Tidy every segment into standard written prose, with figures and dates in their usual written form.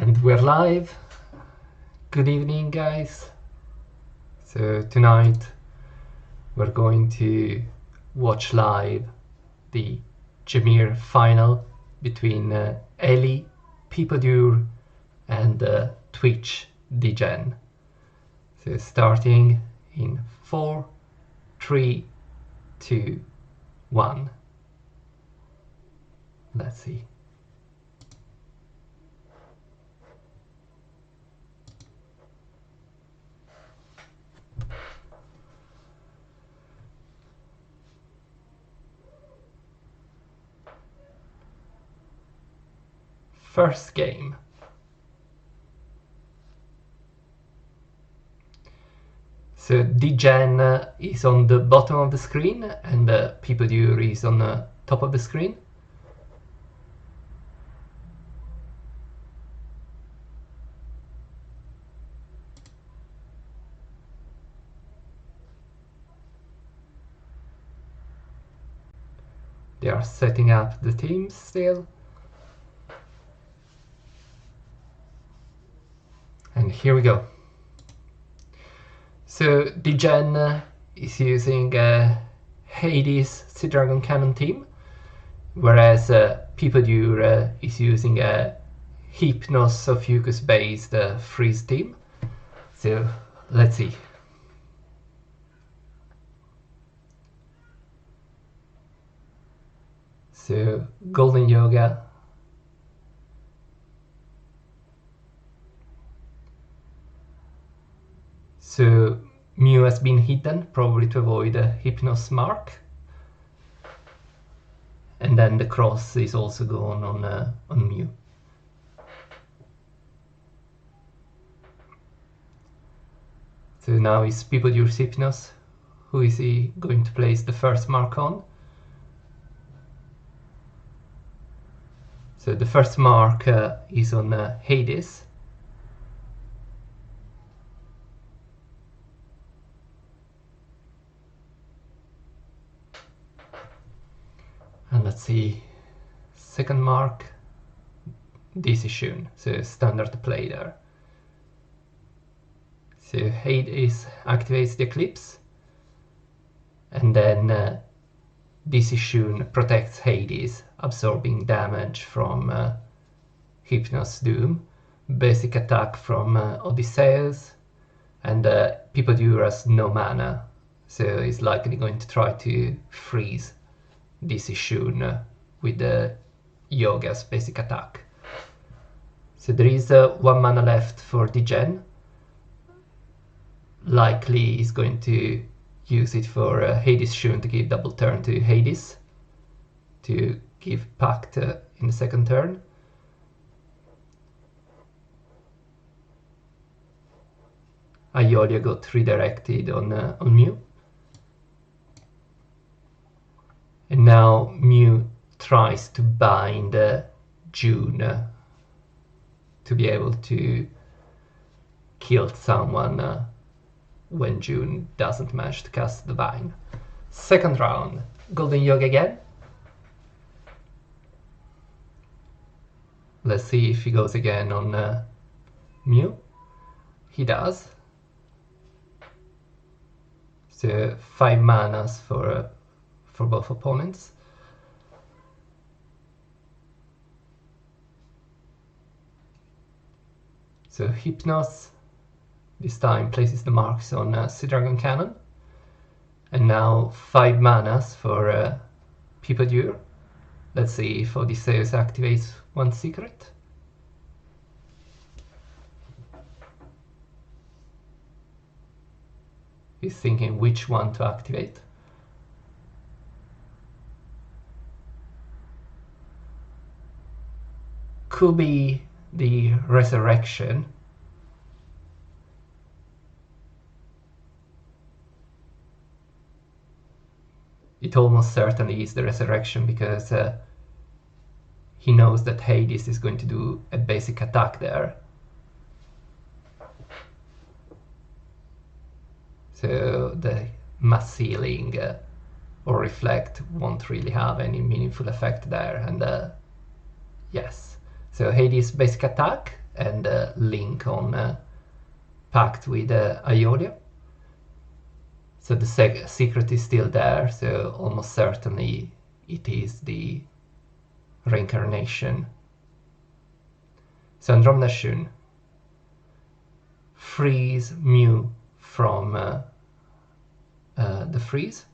And we're live. Good evening, guys. So tonight we're going to watch live the Jamir final between Ellie, Peepoodur and Twitch.Dgen. So starting in 4, 3, 2, 1. Let's see. First game. So Dgen is on the bottom of the screen and Peepoodur is on the top of the screen. They are setting up the teams still. And here we go. So Dgen is using Hades Sea-Dragon Cannon team, whereas Peepoodur is using a Hypnos or Fucus based freeze team. So let's see. So Golden Yoga. So Mew has been hidden, probably to avoid a Hypnos mark. And then the cross is also gone on Mew. So now is Peepoodur's Hypnos. Who is he going to place the first mark on? So the first mark is on Hades. And let's see, second mark, Decision, so standard play there. So Hades activates the Eclipse, and then Decision protects Hades, absorbing damage from Hypnos Doom, basic attack from Odysseus, and Peepoodur has no mana, so he's likely going to try to freeze Decision with the Yoga's basic attack. So there is 1 mana left for Dgen. Likely he's going to use it for Hades Shun to give double turn to Hades, to give Pact in the second turn. Iolia got redirected on Mew. And now Mew tries to bind June to be able to kill someone when June doesn't manage to cast the Bind. Second round, Golden Yoga again. Let's see if he goes again on Mew. He does. So 5 manas for both opponents. So Hypnos this time places the marks on Sea-Dragon Cannon, and now 5 manas for Peepoodur. Let's see if Odysseus activates one secret. He's thinking which one to activate. Could be the Resurrection. It almost certainly is the Resurrection, because he knows that Hades is going to do a basic attack there. So the Mass Sealing or Reflect won't really have any meaningful effect there, and yes. So Hades basic attack, and link on pact with Iolia. So the secret is still there, so almost certainly it is the reincarnation. So Andromeda Shun frees Mew from the freeze.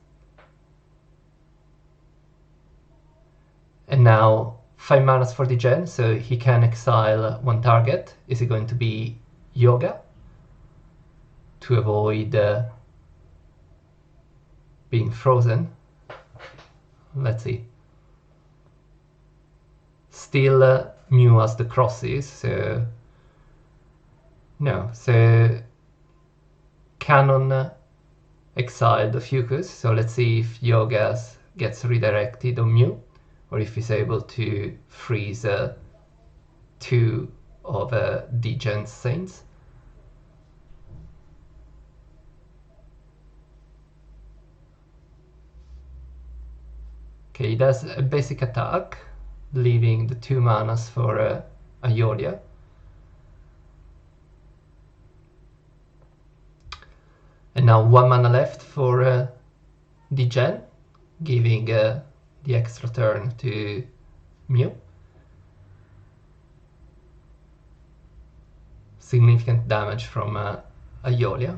And now 5 manas for Dgen, so he can exile one target. Is it going to be Yoga to avoid being frozen? Let's see. Still Mew has the crosses, so no. So Cannon exiled the Fucus, so let's see if Yoga gets redirected on Mew, or if he's able to freeze 2 of Dgen's Saints. Okay, he does a basic attack, leaving the 2 manas for Iolia. And now 1 mana left for Dgen, giving the extra turn to Mew. Significant damage from Iolia.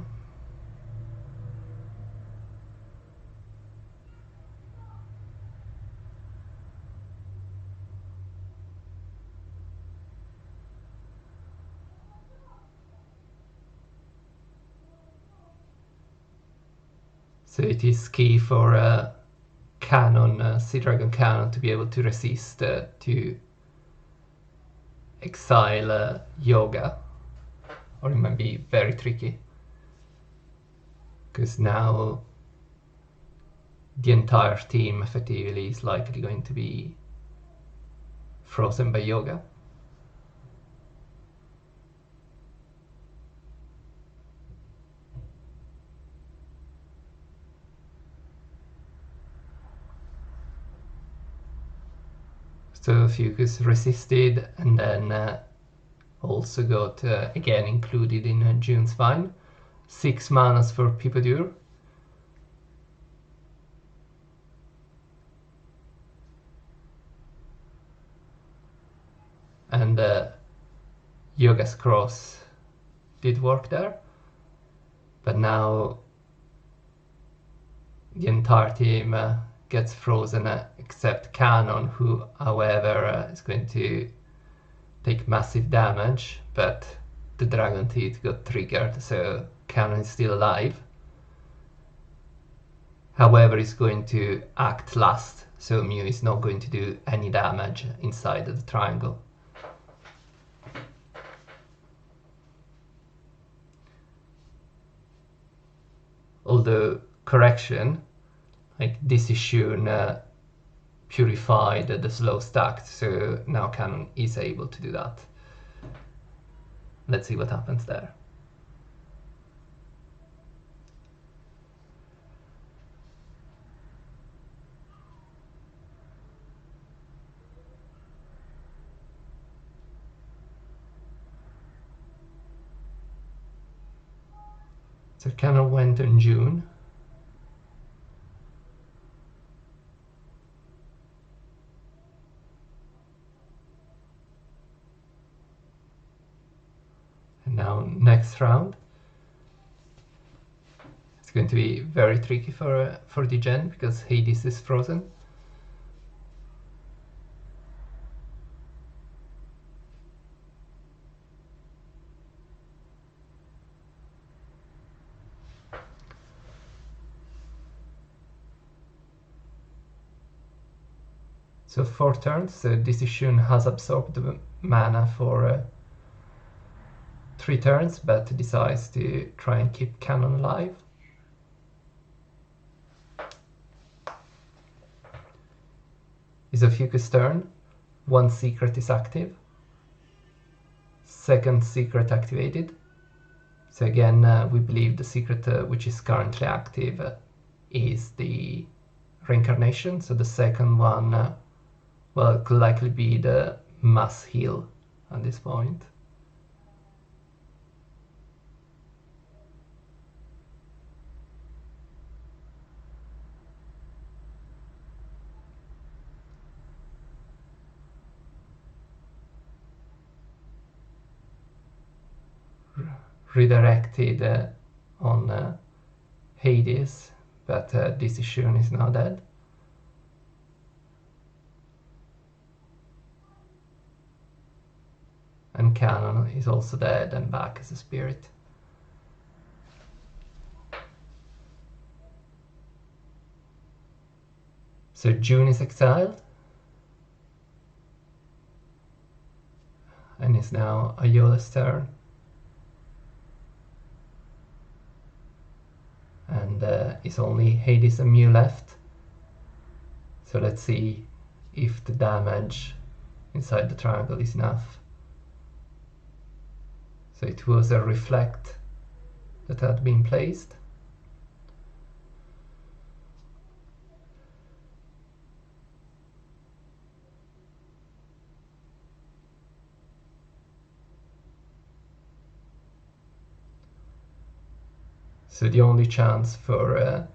So it is key for Cannon, Sea Dragon Cannon, to be able to resist to exile Yoga, or it might be very tricky, because now the entire team effectively is likely going to be frozen by Yoga. So Fucus resisted, and then also got again included in June's Vine. 6 manas for Peepoodur. And Yoga's Cross did work there, but now the entire team gets frozen except Cannon, who however is going to take massive damage, but the Dragon Teeth got triggered, so Cannon is still alive. However, he's going to act last, so Mew is not going to do any damage inside the triangle. Although, correction, like this issue purified the slow stacked, so now Cannon is able to do that. Let's see what happens there. So Cannon went in June. And now next round. It's going to be very tricky for Dgen because Hades is frozen. So 4 turns, this Shun has absorbed the mana for 3 turns, but decides to try and keep Cannon alive. It's a Fucus turn, 1 secret is active, 2nd secret activated. So again, we believe the secret which is currently active is the reincarnation, so the second one well, it could likely be the mass heal at this point. redirected on Hades, but Decision is now dead. And Canon is also dead and back as a spirit. So June is exiled. And it's now Ayola's turn. And it's only Hades and Mew left. So let's see if the damage inside the triangle is enough. So it was a reflect that had been placed. So the only chance for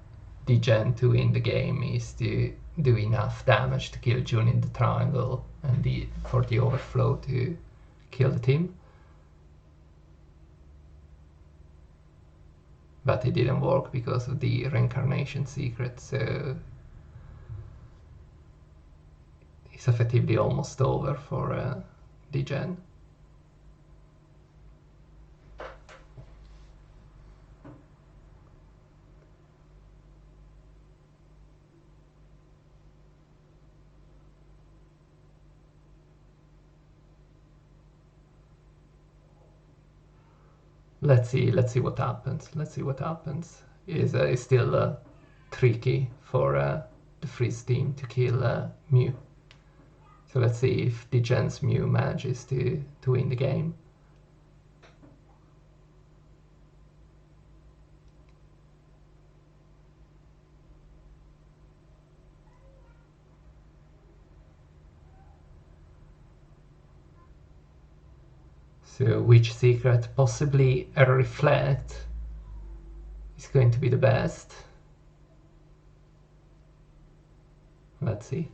Dgen to win the game is to do enough damage to kill June in the triangle and for the overflow to kill the team. But it didn't work because of the reincarnation secret, so it's effectively almost over for Dgen. Let's see what happens. Let's see what happens. It's still tricky for the freeze team to kill Mew. So let's see if Dgen's Mew manages to win the game. So which secret? Possibly a reflect is going to be the best. Let's see.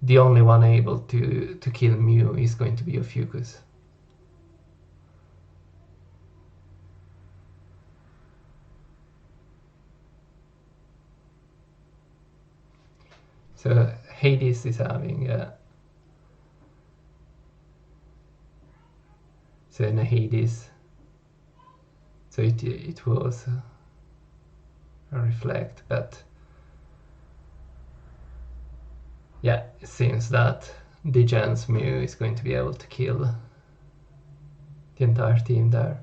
The only one able to kill Mew is going to be Ophiuchus. So Hades is having so in Hades, so it was a reflect, but yeah, it seems that Dgen's Mew is going to be able to kill the entire team there.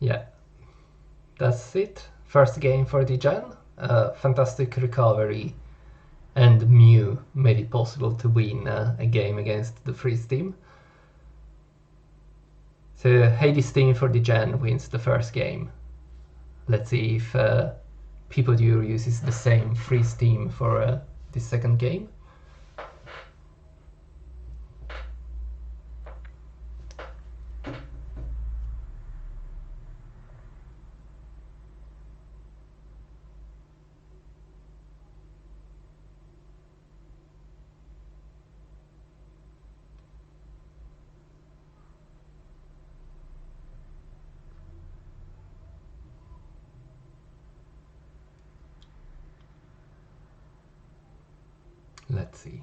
Yeah, that's it. First game for Dgen. Fantastic recovery, and Mew made it possible to win a game against the freeze team. So Hades team for Dgen wins the first game. Let's see if Peepoodur uses the same freeze team for the second game. Let's see.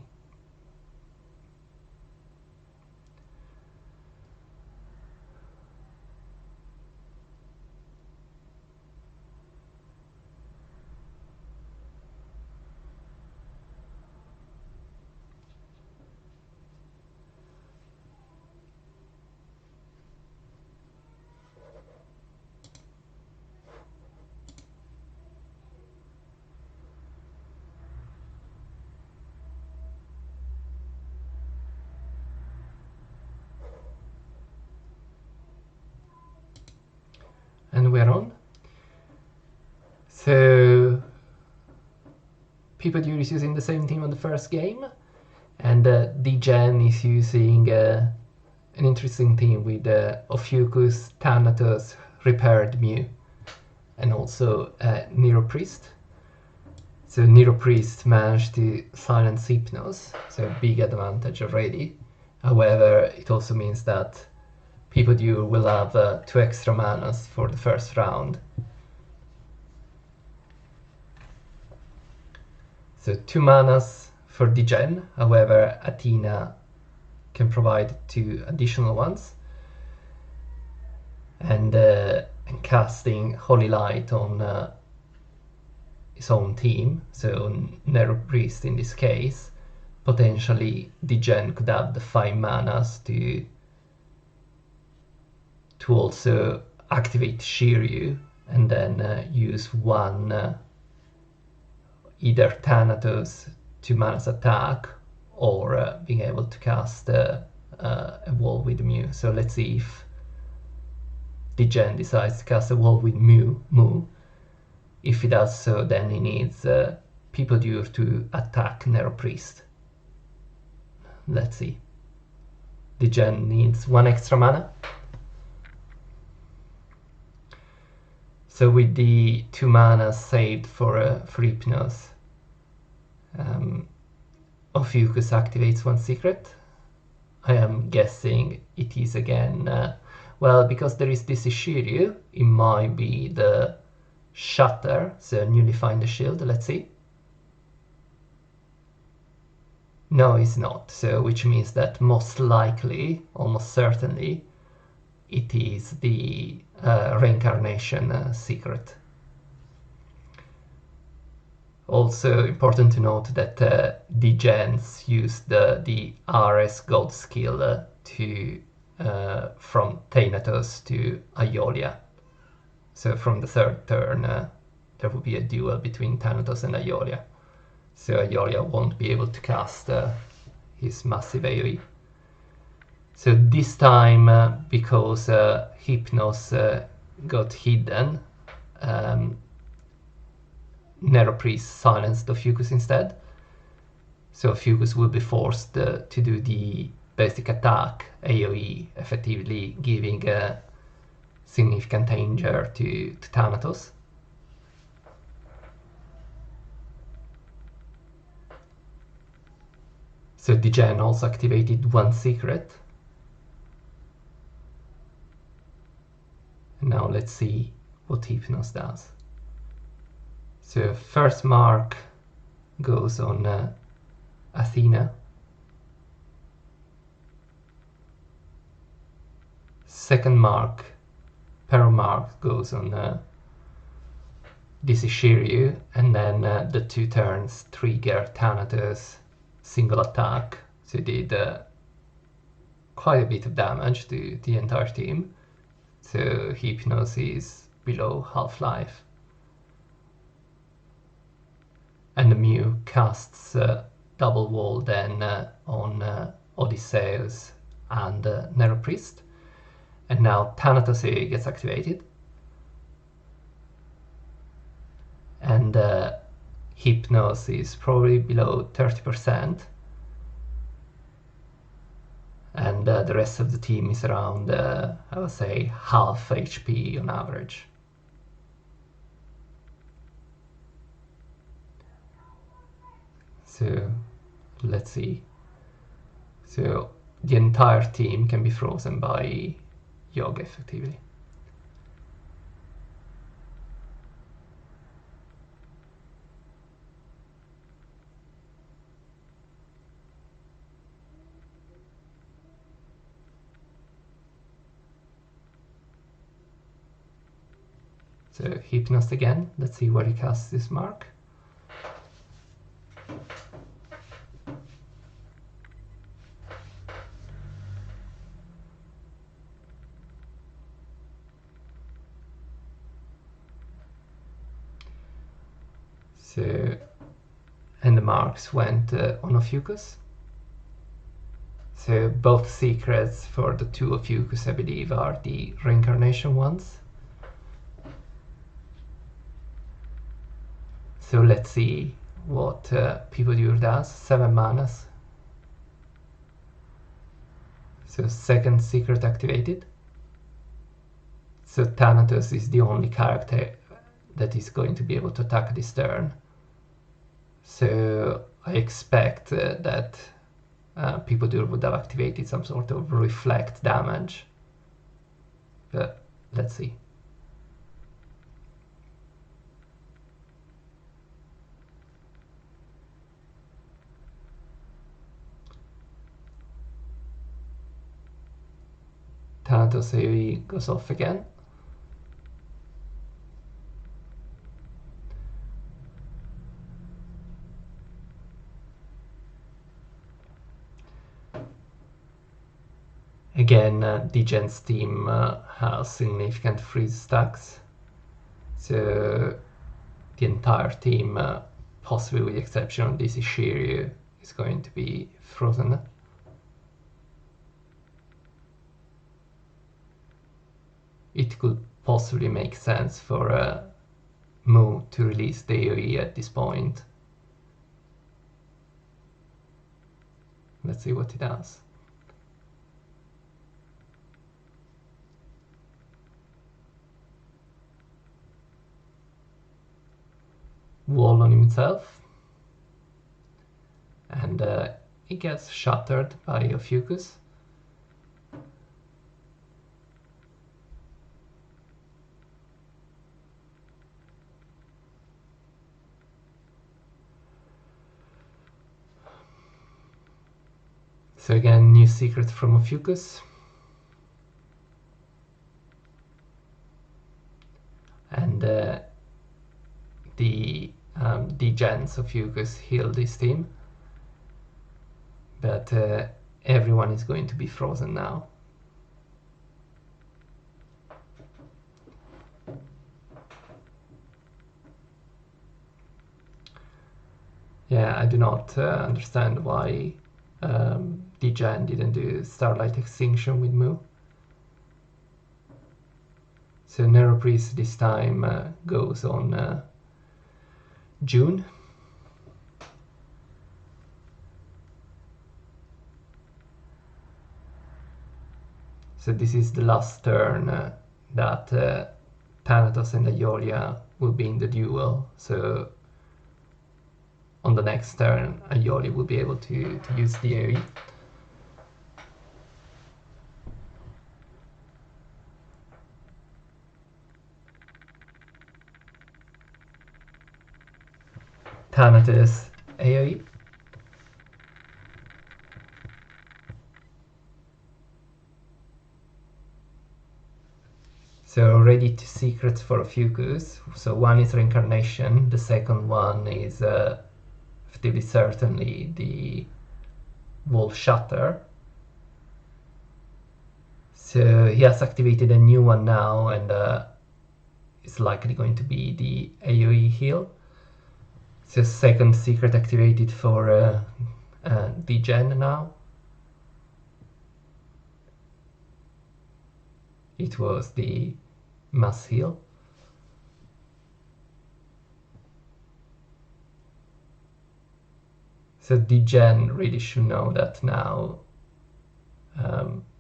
And we're on. So Peepoodur is using the same team on the first game, and Dgen is using an interesting thing with Ophiuchus, Thanatos, Repaired Mew, and also Nero Priest. So Nero Priest managed to silence Hypnos, so a big advantage already. However, it also means that Peepoodur will have 2 extra manas for the first round. So 2 manas for Dgen, however Athena can provide 2 additional ones. And casting Holy Light on his own team, so Nero Priest in this case, potentially Dgen could have the 5 manas to also activate Shiryu and then use one either Thanatos 2 manas attack or being able to cast a wall with Mew. So let's see if Dgen decides to cast a wall with Mew. If he does so, then he needs Peepoodur to attack Nero Priest. Let's see. Dgen needs 1 extra mana. So with the 2 mana saved for Hypnos, Ophiuchus activates 1 secret. I am guessing it is again, well, because there is this Shiryu, it might be the Shatter, so nullifying the shield. Let's see. No, it's not, so which means that most likely, almost certainly, it is the reincarnation secret. Also important to note that Dgens used the RS God skill to from Thanatos to Aeolia. So from the 3rd turn there will be a duel between Thanatos and Aeolia. So Aeolia won't be able to cast his massive AoE. So this time, because Hypnos got hidden, Nero Priest silenced Ophiuchus instead. So Ophiuchus will be forced to do the basic attack AoE, effectively giving a significant danger to Thanatos. So Dgen also activated 1 secret. Now let's see what Hypnos does. So first mark goes on Athena. Second mark, Paramark, goes on this is Shiryu, and then the 2 turns trigger Thanatos single attack. So it did quite a bit of damage to the entire team. So Hypnos is below half-life. And the Mew casts double wall then on Odysseus and Nero Priest. And now Thanatos gets activated. And Hypnos is probably below 30%. And the rest of the team is around, I would say, half HP on average. So let's see. So the entire team can be frozen by Yogg effectively. So Hypnos again, let's see where he casts this mark. So, and the marks went on Ophiuchus. So both secrets for the 2 Ophiuchus, I believe, are the reincarnation ones. So let's see what Peepoodur does. 7 manas. So second secret activated. So Thanatos is the only character that is going to be able to attack this turn. So I expect that Peepoodur would have activated some sort of reflect damage. But let's see. Thanatos AoE goes off again. Again, Dgen's team has significant freeze stacks, so the entire team, possibly with the exception of this Shiryu, is going to be frozen. It could possibly make sense for Mu to release the AoE at this point. Let's see what he does. Wall on himself, and he gets shattered by Ophiuchus. So again, new secret from Ophiuchus. And the Dgen's Ophiuchus healed this team. But everyone is going to be frozen now. Yeah, I do not understand why Dgen didn't do Starlight Extinction with Mu. So Neuropriest this time goes on June. So this is the last turn that Thanatos and Aeolia will be in the duel. So on the next turn, Aeolia will be able to use the AoE. Thanatos AoE. So ready to secrets for Ophiuchus. So one is Reincarnation, the second one is relatively certainly the Wall Shatter. So he has activated a new one now, and it's likely going to be the AoE heal. So second secret activated for Dgen now. It was the mass heal. So Dgen really should know that now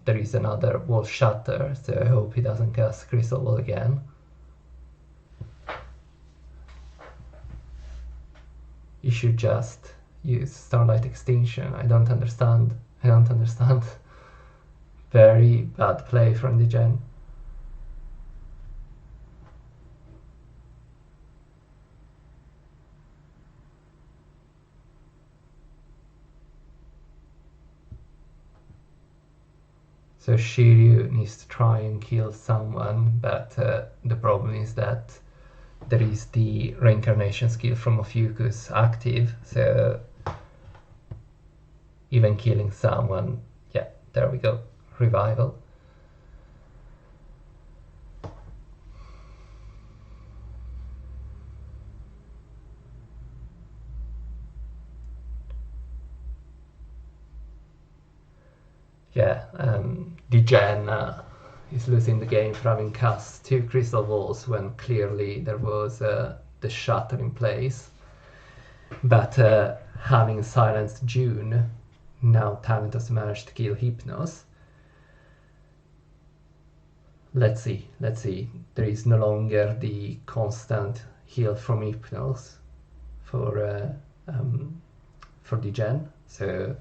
there is another Wall Shatter, so I hope he doesn't cast Crystal Wall again. He should just use Starlight Extinction. I don't understand. Very bad play from Dgen. So Shiryu needs to try and kill someone, but the problem is that there is the Reincarnation skill from Ophiuchus active, so even killing someone, yeah, there we go, revival. Yeah, Dgen is losing the game for having cast 2 Crystal Walls when clearly there was the Shatter in place. But having silenced June, now Thanatos managed to kill Hypnos. let's see. There is no longer the constant heal from Hypnos for Dgen. So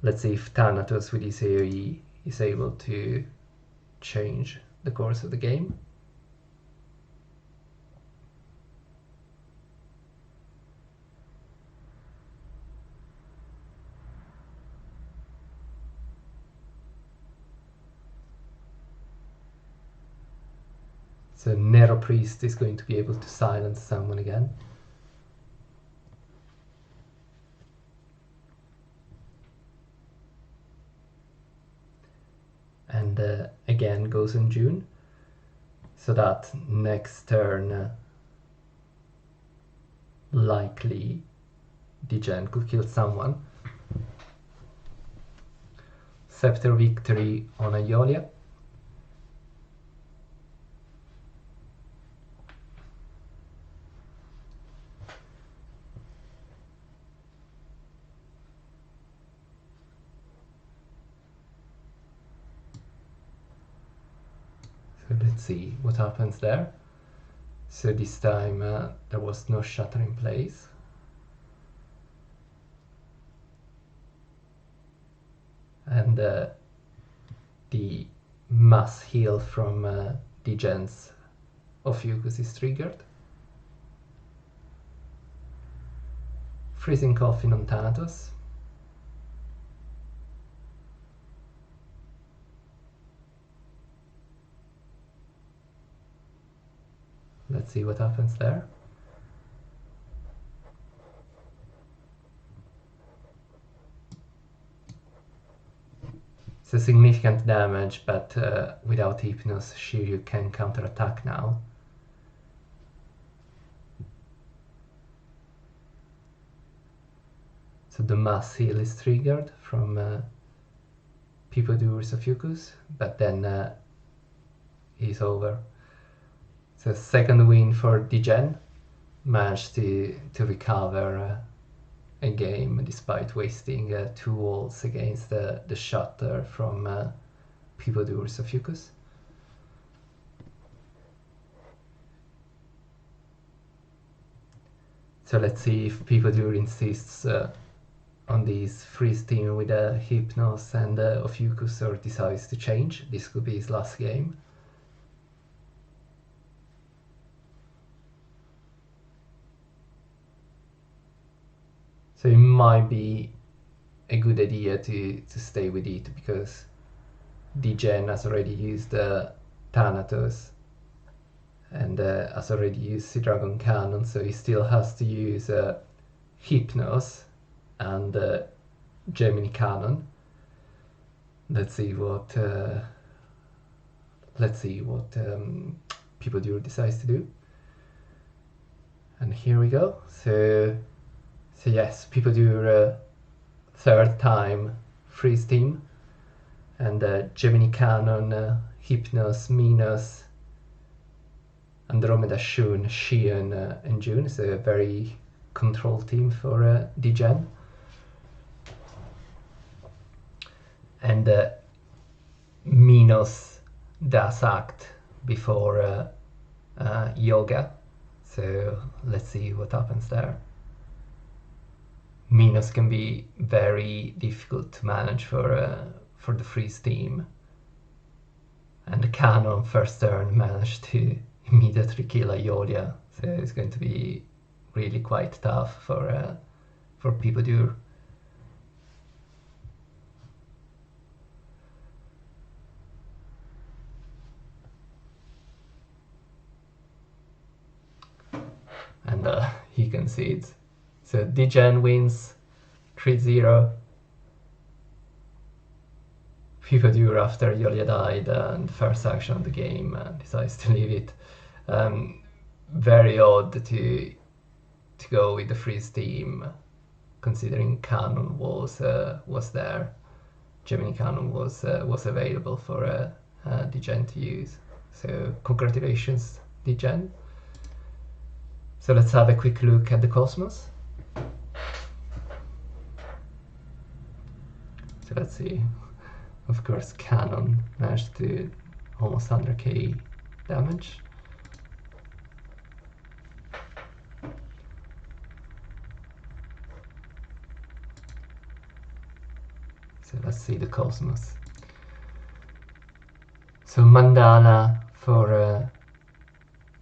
let's see if Thanatos with his AoE is able to change the course of the game. So Nero Priest is going to be able to silence someone again. And again goes in June. So that next turn likely Dgen could kill someone. Scepter victory on Aeolia. So let's see what happens there. So this time there was no shutter in place. And the mass heal from Dgen's Ophiuchus is triggered. Freezing Coffin on Thanatos. Let's see what happens there. So significant damage, but without Hypnos, Shiryu can counterattack now. So the mass heal is triggered from Peepoodur's Ophiuchus, but then he's over. So second win for Dgen, managed to recover a game despite wasting 2 walls against the shutter from Peepoodur's Ophiuchus. So let's see if Peepoodur insists on this freeze team with a Hypnos and Ophiuchus, or decides to change. This could be his last game. So it might be a good idea to stay with it, because Dgen has already used Thanatos and has already used Sea Dragon Cannon, so he still has to use Hypnos and Gemini Cannon. Let's see what Peepoodur decides to do. And here we go. So yes, Peepoodur third time freeze team, and Gemini Cannon, Hypnos, Minos, Andromeda Shun, Shion, and June. So a very controlled team for Dgen. And Minos does act before Yoga. So let's see what happens there. Minos can be very difficult to manage for the freeze team, and the Cannon first turn managed to immediately kill Aeolia, so it's going to be really quite tough for Peepoodur. And he concedes. So Dgen wins 3-0. Peepoodur, after Aeolia died and the first action of the game, decides to leave it. Very odd to go with the freeze team, considering Cannon was there. Gemini Cannon was available for Dgen to use. So congratulations, Dgen. So let's have a quick look at the Cosmos. So let's see. Of course, Cannon managed to almost 100k damage. So let's see the Cosmos. So Mandala for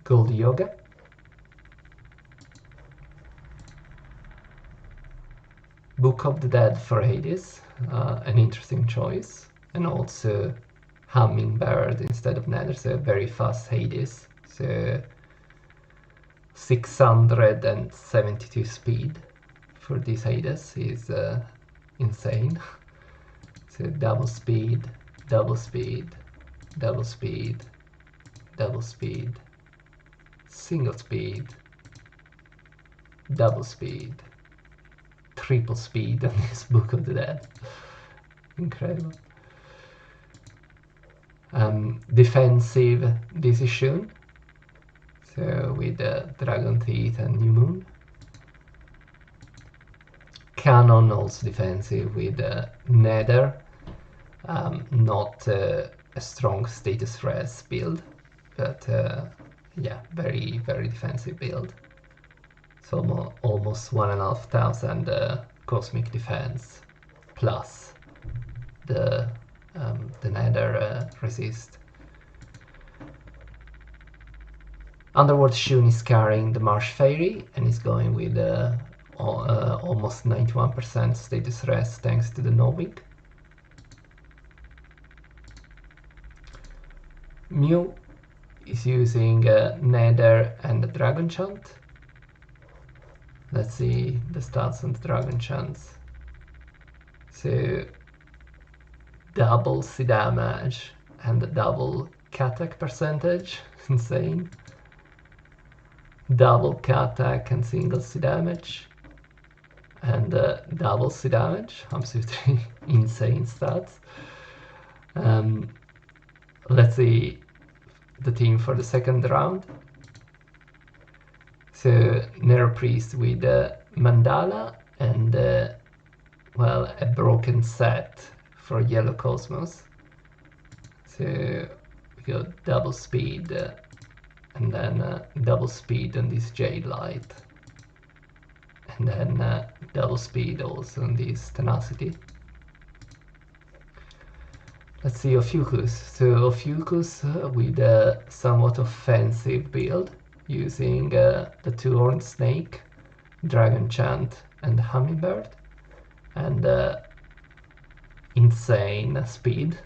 Gold Yoga. Book of the Dead for Hades, an interesting choice, and also Hummingbird instead of Nether, so very fast Hades. So 672 speed for this Hades is insane. So double speed, double speed, double speed, double speed, single speed, double speed, triple speed on this Book of the Dead. Incredible. Defensive Decision, so with Dragon Teeth and New Moon. Canon also defensive with Nether, not a strong status res build, but yeah, very defensive build. So almost 1,500 cosmic defense plus the Nether resist. Underworld Shun is carrying the Marsh Fairy and is going with almost 91% status res thanks to the Knowing. Mew is using Nether and the Dragon Chant. Let's see the stats on the Dragon Chants. So double C damage and double attack percentage, insane. Double attack and single C damage, and double C damage, absolutely insane stats. Let's see the team for the second round. So Nero Priest with Mandala and well, a broken set for Yellow Cosmos. So we got double speed and then double speed on this Jade Light, and then double speed also on this Tenacity. Let's see Ophiuchus. So Ophiuchus with a somewhat offensive build, using the two-horned snake, Dragon Chant and Hummingbird, and insane speed,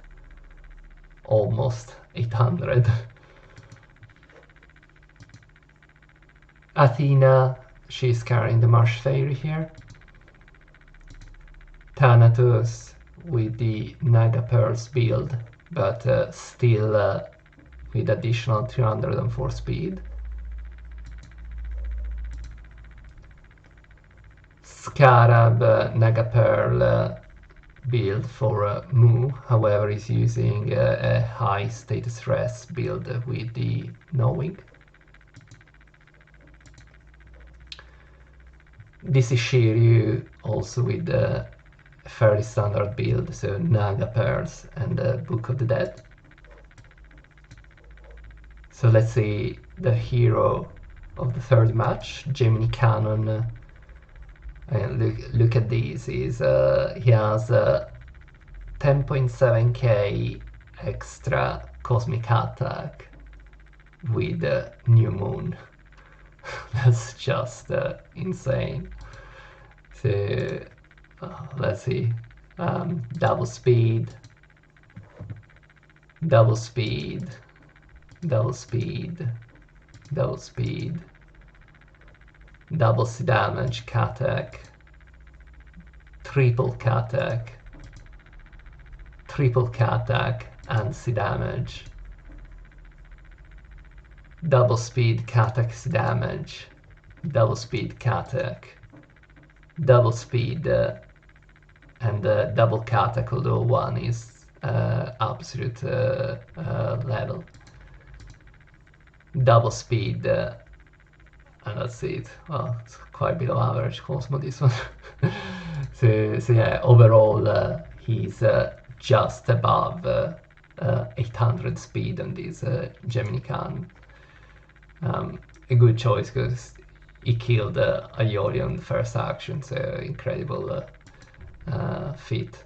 almost 800. Athena, she's carrying the Marsh Fairy here. Thanatos with the Naga Pearls build, but still with additional 304 speed. Scarab Naga Pearl build for Mu, however is using a high status res build with the Knowing. This is Shiryu also with a fairly standard build, so Naga Pearls and Book of the Dead. So let's see the hero of the third match, Gemini Cannon. Look at this, he has 10.7k extra cosmic attack with New Moon. That's just insane. So let's see, double speed, double speed, double speed, double speed, double C damage, attack, triple attack, triple attack and C damage, double speed attack C damage, double speed attack, double speed and double attack, although one is absolute level, double speed and that's it. Well, it's quite below average Cosmo, this one. so yeah, overall he's just above 800 speed on this Gemini Khan. A good choice because he killed Aioli on the first action, so incredible feat.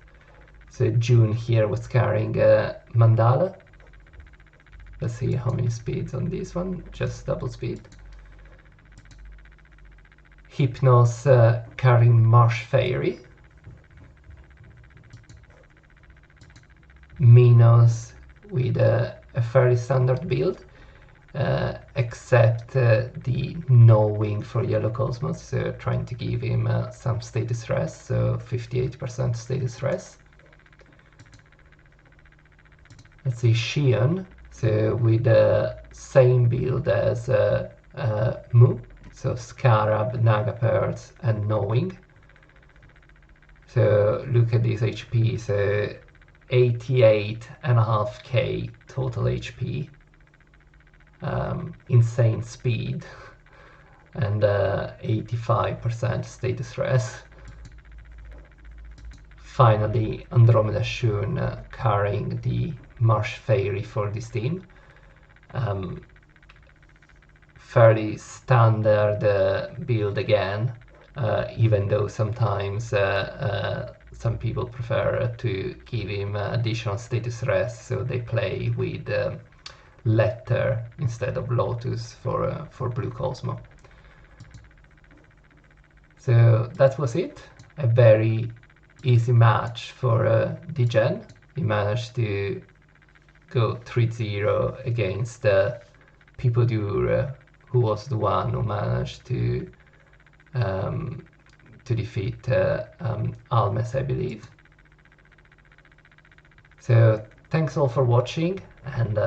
So June here was carrying Mandala. Let's see how many speeds on this one, just double speed. Hypnos carrying Marsh Fairy. Minos with a fairly standard build, except the no wing for Yellow Cosmos, so trying to give him some status rest, so 58% status rest. Let's see, Shion, so with the same build as Mu, so Scarab, Nagapert, and no wing. So look at this HP, so 88.5k total HP, insane speed, and 85% status rest. Finally, Andromeda Shun carrying the Marsh Fairy for this team. Fairly standard build again, even though sometimes some people prefer to give him additional status rest, so they play with Letter instead of Lotus for Blue Cosmo. So that was it. A very easy match for Dgen. He managed to go 3-0 against Peepoodur, who was the one who managed to defeat Almes, I believe. So thanks all for watching, and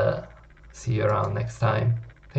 see you around next time.